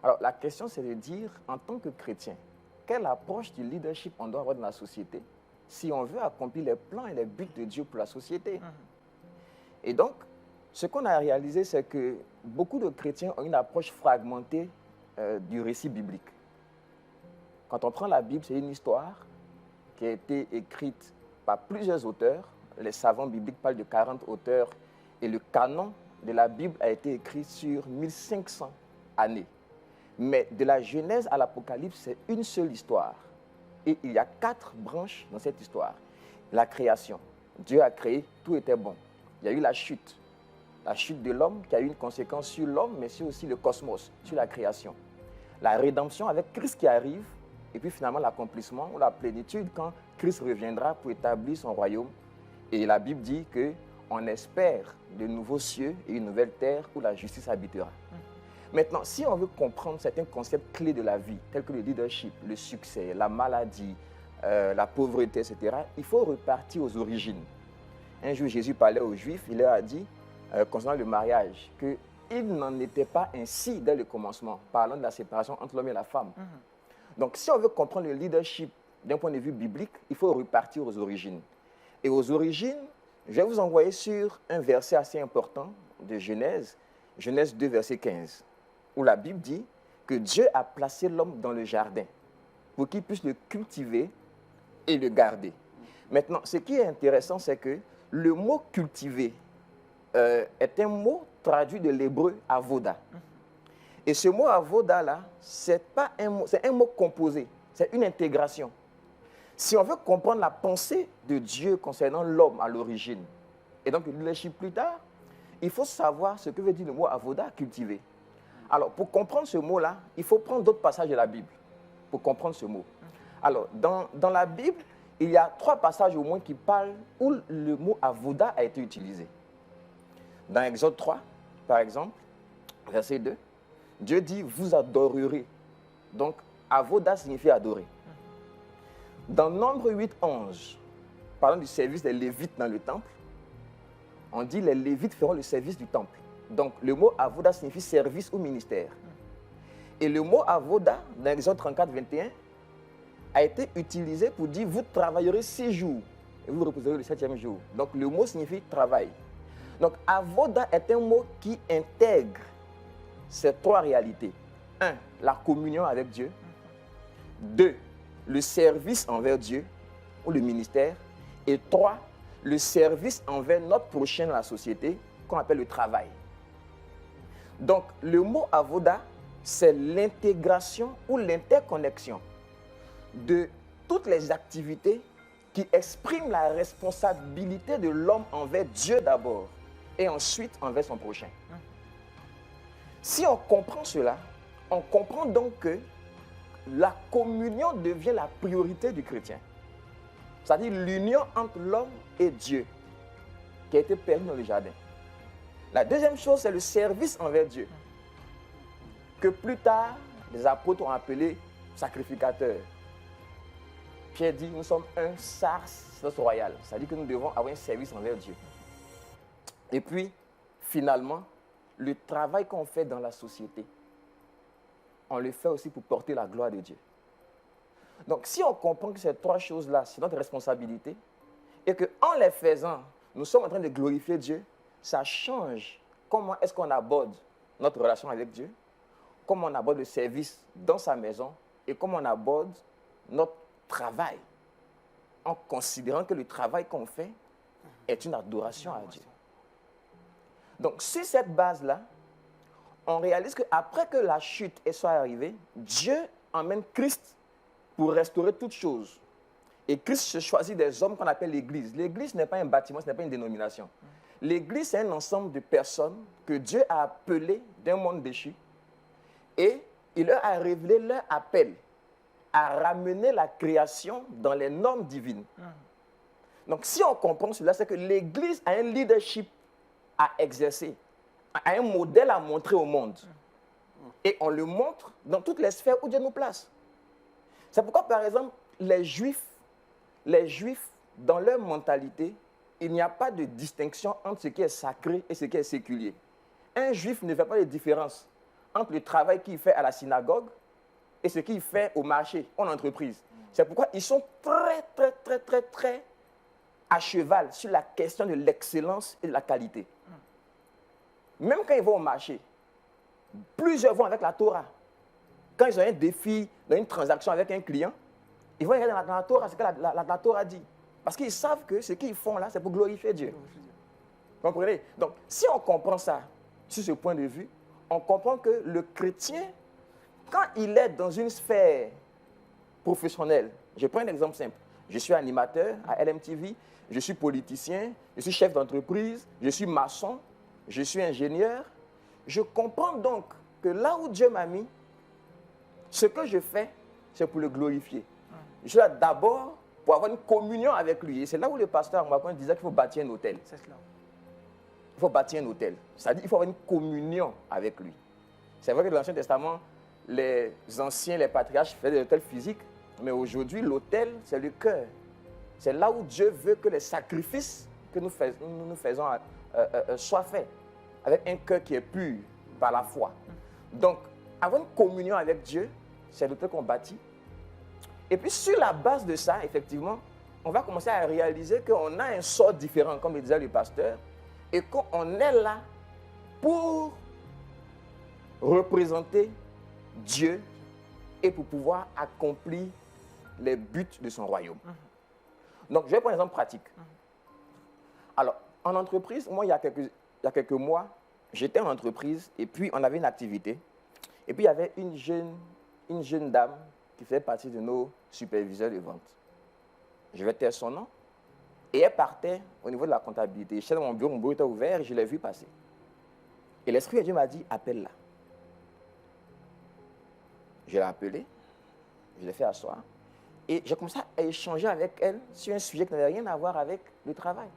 Alors, la question, c'est de dire, en tant que chrétien, quelle approche du leadership on doit avoir dans la société si on veut accomplir les plans et les buts de Dieu pour la société. Et donc, ce qu'on a réalisé, c'est que beaucoup de chrétiens ont une approche fragmentée du récit biblique. Quand on prend la Bible, c'est une histoire qui a été écrite par plusieurs auteurs. Les savants bibliques parlent de 40 auteurs et le canon de la Bible a été écrit sur 1500 années. Mais de la Genèse à l'Apocalypse, c'est une seule histoire. Et il y a 4 branches dans cette histoire. La création. Dieu a créé, tout était bon. Il y a eu la chute. La chute de l'homme qui a eu une conséquence sur l'homme, mais sur aussi le cosmos, sur la création. La rédemption avec Christ qui arrive, et puis finalement l'accomplissement ou la plénitude quand Christ reviendra pour établir son royaume. Et la Bible dit qu'on espère de nouveaux cieux et une nouvelle terre où la justice habitera. Maintenant, si on veut comprendre certains concepts clés de la vie, tels que le leadership, le succès, la maladie, la pauvreté, etc., il faut repartir aux origines. Un jour, Jésus parlait aux Juifs, il leur a dit, concernant le mariage, qu'il n'en était pas ainsi dès le commencement, parlant de la séparation entre l'homme et la femme. Donc, si on veut comprendre le leadership d'un point de vue biblique, il faut repartir aux origines. Et aux origines, je vais vous envoyer sur un verset assez important de Genèse, Genèse 2, verset 15. Où la Bible dit que Dieu a placé l'homme dans le jardin pour qu'il puisse le cultiver et le garder. Maintenant, ce qui est intéressant, c'est que le mot « cultiver » est un mot traduit de l'hébreu « avoda ». Et ce mot « avoda » là, c'est un mot composé, c'est une intégration. Si on veut comprendre la pensée de Dieu concernant l'homme à l'origine, et donc le leadership plus tard, il faut savoir ce que veut dire le mot « avoda », cultiver. Alors, pour comprendre ce mot-là, il faut prendre d'autres passages de la Bible pour comprendre ce mot. Alors, dans la Bible, il y a 3 passages au moins qui parlent où le mot avoda a été utilisé. Dans Exode 3, par exemple, verset 2, Dieu dit « vous adorerez ». Donc, avoda signifie adorer. Dans Nombre 8, 11, parlant du service des Lévites dans le temple, on dit « les Lévites feront le service du temple ». Donc, le mot avoda signifie service ou ministère. Et le mot avoda, dans Exode 34, 21, a été utilisé pour dire « vous travaillerez 6 jours et vous reposerez le 7e jour ». Donc, le mot signifie travail. Donc, avoda est un mot qui intègre ces 3 réalités. 1, la communion avec Dieu. 2, le service envers Dieu ou le ministère. Et 3, le service envers notre prochain dans la société, qu'on appelle le travail. Donc, le mot avoda, c'est l'intégration ou l'interconnexion de toutes les activités qui expriment la responsabilité de l'homme envers Dieu d'abord et ensuite envers son prochain. Si on comprend cela, on comprend donc que la communion devient la priorité du chrétien. C'est-à-dire l'union entre l'homme et Dieu qui a été permis dans le jardin. La deuxième chose, c'est le service envers Dieu, que plus tard, les apôtres ont appelé sacrificateur. Pierre dit, nous sommes un sacerdoce royal, c'est-à-dire que nous devons avoir un service envers Dieu. Et puis, finalement, le travail qu'on fait dans la société, on le fait aussi pour porter la gloire de Dieu. Donc, si on comprend que ces 3 choses-là, c'est notre responsabilité, et qu'en les faisant, nous sommes en train de glorifier Dieu, ça change comment est-ce qu'on aborde notre relation avec Dieu, comment on aborde le service dans sa maison et comment on aborde notre travail en considérant que le travail qu'on fait est une adoration à Dieu. Donc, sur cette base-là, on réalise qu'après que la chute soit arrivée, Dieu emmène Christ pour restaurer toutes choses. Et Christ se choisit des hommes qu'on appelle l'Église. L'Église n'est pas un bâtiment, ce n'est pas une dénomination. L'Église, c'est un ensemble de personnes que Dieu a appelées d'un monde déchu et il leur a révélé leur appel à ramener la création dans les normes divines. Donc, si on comprend cela, c'est que l'Église a un leadership à exercer, a un modèle à montrer au monde. Et on le montre dans toutes les sphères où Dieu nous place. C'est pourquoi, par exemple, les Juifs, dans leur mentalité, il n'y a pas de distinction entre ce qui est sacré et ce qui est séculier. Un Juif ne fait pas de différence entre le travail qu'il fait à la synagogue et ce qu'il fait au marché, en entreprise. C'est pourquoi ils sont très à cheval sur la question de l'excellence et de la qualité. Même quand ils vont au marché, plusieurs vont avec la Torah. Quand ils ont un défi dans une transaction avec un client, ils vont regarder dans la Torah ce que la Torah dit. Parce qu'ils savent que ce qu'ils font là, c'est pour glorifier Dieu. Vous comprenez? Donc, si on comprend ça, sur ce point de vue, on comprend que le chrétien, quand il est dans une sphère professionnelle, je prends un exemple simple. Je suis animateur à LMTV, je suis politicien, je suis chef d'entreprise, je suis maçon, je suis ingénieur. Je comprends donc que là où Dieu m'a mis, ce que je fais, c'est pour le glorifier. Je suis là d'abord pour avoir une communion avec lui. Et c'est là où le pasteur Macron disait qu'il faut bâtir un hôtel. C'est cela. Il faut bâtir un hôtel. C'est-à-dire qu'il faut avoir une communion avec lui. C'est vrai que dans l'Ancien Testament, les anciens, les patriarches faisaient des hôtels physiques, mais aujourd'hui, l'hôtel, c'est le cœur. C'est là où Dieu veut que les sacrifices que nous faisons soient faits, avec un cœur qui est pur par la foi. Donc, avoir une communion avec Dieu, c'est l'hôtel qu'on bâtit. Et puis, sur la base de ça, effectivement, on va commencer à réaliser qu'on a un sort différent, comme le disait le pasteur, et qu'on est là pour représenter Dieu et pour pouvoir accomplir les buts de son royaume. Donc, je vais prendre un exemple pratique. Alors, en entreprise, moi, il y a quelques mois, j'étais en entreprise et puis on avait une activité. Et puis, il y avait une jeune dame qui faisait partie de nos superviseurs de vente. Je vais taire son nom. Et elle partait au niveau de la comptabilité. J'étais dans mon bureau était ouvert et je l'ai vu passer. Et l'Esprit de Dieu m'a dit, appelle-la. Je l'ai appelée, je l'ai fait asseoir. Et j'ai commencé à échanger avec elle sur un sujet qui n'avait rien à voir avec le travail.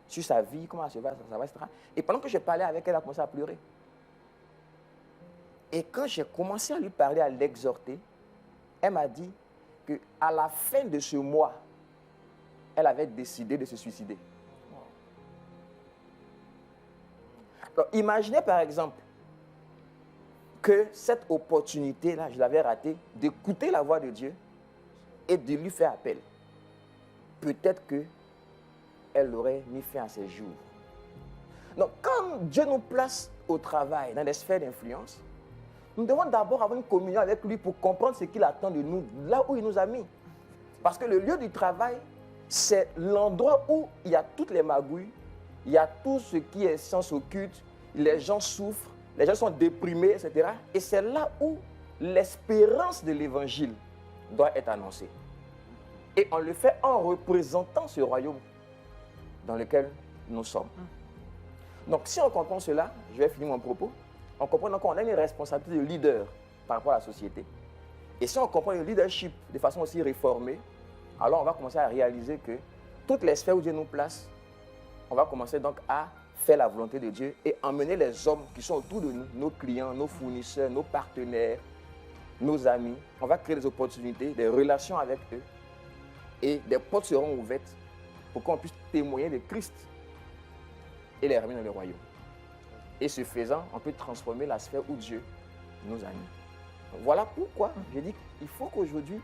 Sur sa vie, comment elle se va, etc. Et pendant que je parlais avec elle, elle a commencé à pleurer. Et quand j'ai commencé à lui parler, à l'exhorter, elle m'a dit qu'à la fin de ce mois, elle avait décidé de se suicider. Alors, imaginez par exemple que cette opportunité-là, je l'avais ratée, d'écouter la voix de Dieu et de lui faire appel. Peut-être qu'elle aurait mis fin à ses jours. Donc, quand Dieu nous place au travail, dans des sphères d'influence, nous devons d'abord avoir une communion avec lui pour comprendre ce qu'il attend de nous, là où il nous a mis. Parce que le lieu du travail, c'est l'endroit où il y a toutes les magouilles, il y a tout ce qui est science occulte, les gens souffrent, les gens sont déprimés, etc. Et c'est là où l'espérance de l'évangile doit être annoncée. Et on le fait en représentant ce royaume dans lequel nous sommes. Donc si on comprend cela, je vais finir mon propos, on comprend qu'on a une responsabilité de leader par rapport à la société. Et si on comprend le leadership de façon aussi réformée, alors on va commencer à réaliser que toutes les sphères où Dieu nous place, on va commencer donc à faire la volonté de Dieu et emmener les hommes qui sont autour de nous, nos clients, nos fournisseurs, nos partenaires, nos amis. On va créer des opportunités, des relations avec eux et des portes seront ouvertes pour qu'on puisse témoigner de Christ et les ramener dans le royaume. Et ce faisant, on peut transformer la sphère où Dieu nous a mis. Voilà pourquoi je dis qu'il faut qu'aujourd'hui,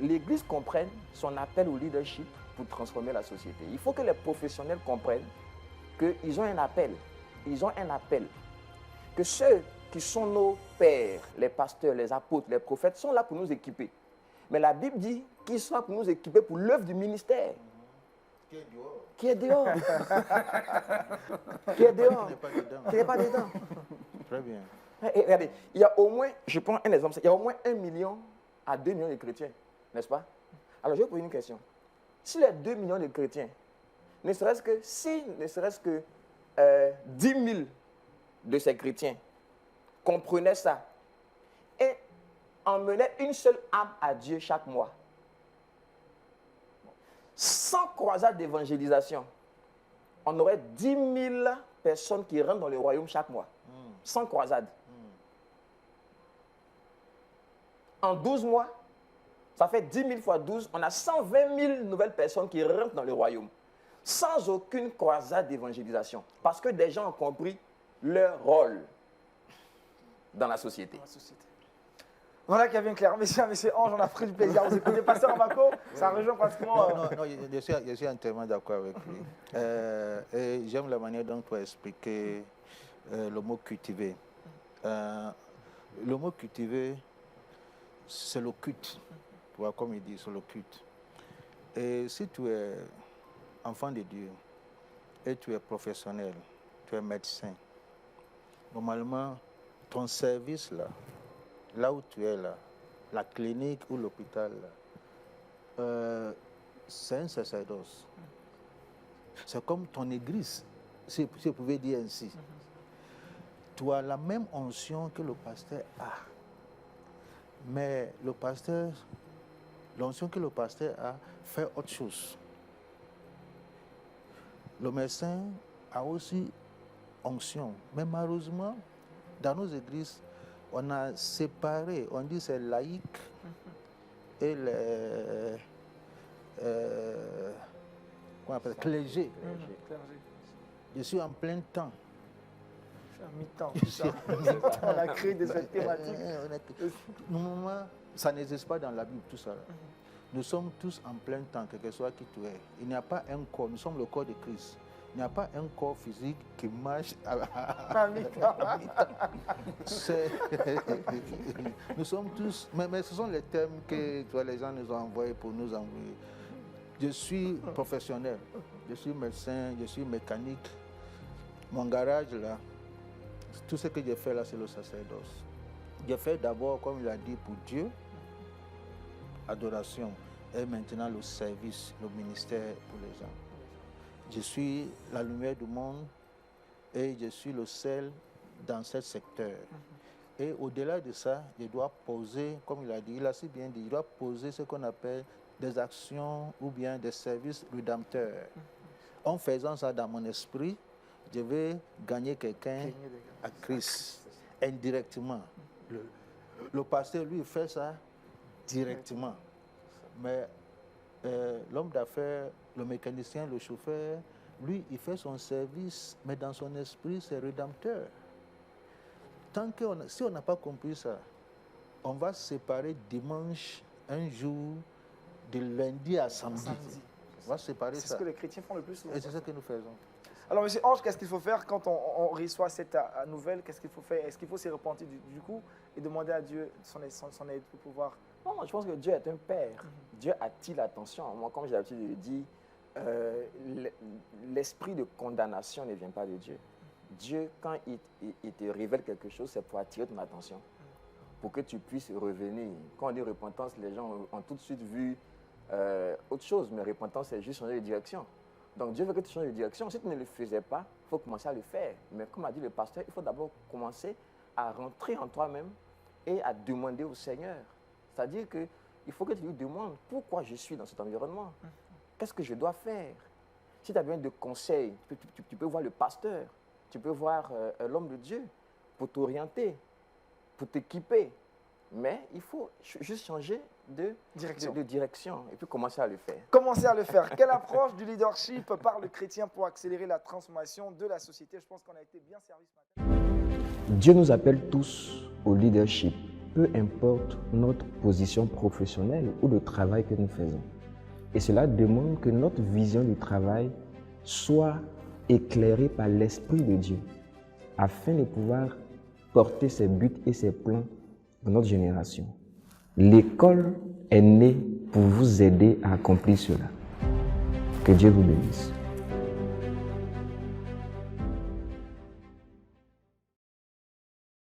l'Église comprenne son appel au leadership pour transformer la société. Il faut que les professionnels comprennent qu'ils ont un appel. Ils ont un appel. Que ceux qui sont nos pères, les pasteurs, les apôtres, les prophètes, sont là pour nous équiper. Mais la Bible dit qu'ils sont là pour nous équiper pour l'œuvre du ministère. Qui est dehors. Qui est dehors. Qui n'est pas dedans. Très bien. Et regardez, il y a au moins, je prends un exemple, il y a au moins 1 million à 2 millions de chrétiens, n'est-ce pas? Alors je vais vous poser une question. Si les 2 millions de chrétiens, ne serait-ce que 10 000 de ces chrétiens comprenaient ça et emmenaient une seule âme à Dieu chaque mois, sans croisade d'évangélisation, on aurait 10 000 personnes qui rentrent dans le royaume chaque mois, sans croisade. En 12 mois, ça fait 10 000 fois 12, on a 120 000 nouvelles personnes qui rentrent dans le royaume, sans aucune croisade d'évangélisation, parce que des gens ont compris leur rôle. dans la société. Voilà Kevin Claire. Messieurs Ange, on a pris du plaisir à vous écouter. Pasteur Amako, ça rejoint pratiquement... Non, je suis entièrement d'accord avec lui. Et j'aime la manière dont tu as expliqué le mot cultiver. Le mot cultiver, c'est le culte. Tu vois, comme il dit, c'est le culte. Et si tu es enfant de Dieu et tu es professionnel, tu es médecin, normalement, ton service là où tu es là, la clinique ou l'hôpital, c'est un sacerdoce. C'est comme ton église, si je pouvais dire ainsi. Tu as la même onction que le pasteur a. Mais l'onction que le pasteur a fait autre chose. Le médecin a aussi onction. Mais malheureusement, dans nos églises, on a séparé, on dit c'est laïque et les qu'on appelle clergé. Je suis en plein temps. Mi-temps. On a créé des thématiques. Normalement, ça n'existe pas dans la Bible, tout ça. Nous sommes tous en plein temps, quel que soit qui tu es. Il n'y a pas un corps, nous sommes le corps de Christ. Il n'y a pas un corps physique qui marche à mi-temps. Nous sommes tous, mais ce sont les thèmes que les gens nous ont envoyés pour nous envoyer. Je suis professionnel, je suis médecin, je suis mécanique. Mon garage là, tout ce que j'ai fait là, c'est le sacerdoce. J'ai fait d'abord, comme il a dit, pour Dieu, adoration, et maintenant le service, le ministère pour les gens. Je suis la lumière du monde et je suis le sel dans ce secteur. Et au-delà de ça, je dois poser, comme il a dit, il a si bien dit, je dois poser ce qu'on appelle des actions ou bien des services rédempteurs. En faisant ça dans mon esprit, je vais gagner quelqu'un à Christ indirectement. Le pasteur, lui, fait ça directement. Mais l'homme d'affaires, le mécanicien, le chauffeur, lui, il fait son service, mais dans son esprit, c'est rédempteur. Si on n'a pas compris ça, on va séparer dimanche, un jour, de lundi à samedi. On va séparer ça. C'est ce que les chrétiens font le plus souvent. Et c'est ce que nous faisons. Alors, monsieur Ange, qu'est-ce qu'il faut faire quand on reçoit cette nouvelle? Qu'est-ce qu'il faut faire? Est-ce qu'il faut se repentir du coup et demander à Dieu son aide pour pouvoir... Non, je pense que Dieu est un père. Dieu attire l'attention. Moi, comme j'ai l'habitude de le dire, l'esprit de condamnation ne vient pas de Dieu. Dieu, quand il te révèle quelque chose, c'est pour attirer ton attention, pour que tu puisses revenir. Quand on dit repentance, les gens ont tout de suite vu autre chose, mais repentance, c'est juste changer de direction. Donc Dieu veut que tu changes de direction. Si tu ne le faisais pas, il faut commencer à le faire. Mais comme a dit le pasteur, il faut d'abord commencer à rentrer en toi-même et à demander au Seigneur. C'est-à-dire qu'il faut que tu lui demandes pourquoi je suis dans cet environnement. Qu'est-ce que je dois faire? Si tu as besoin de conseils, tu peux voir le pasteur, tu peux voir l'homme de Dieu pour t'orienter, pour t'équiper. Mais il faut juste changer de direction et puis commencer à le faire. Commencer à le faire. Quelle approche du leadership par le chrétien pour accélérer la transformation de la société? Je pense qu'on a été bien servi ce matin. Dieu nous appelle tous au leadership, peu importe notre position professionnelle ou le travail que nous faisons. Et cela demande que notre vision du travail soit éclairée par l'Esprit de Dieu, afin de pouvoir porter ses buts et ses plans dans notre génération. L'école est née pour vous aider à accomplir cela. Que Dieu vous bénisse.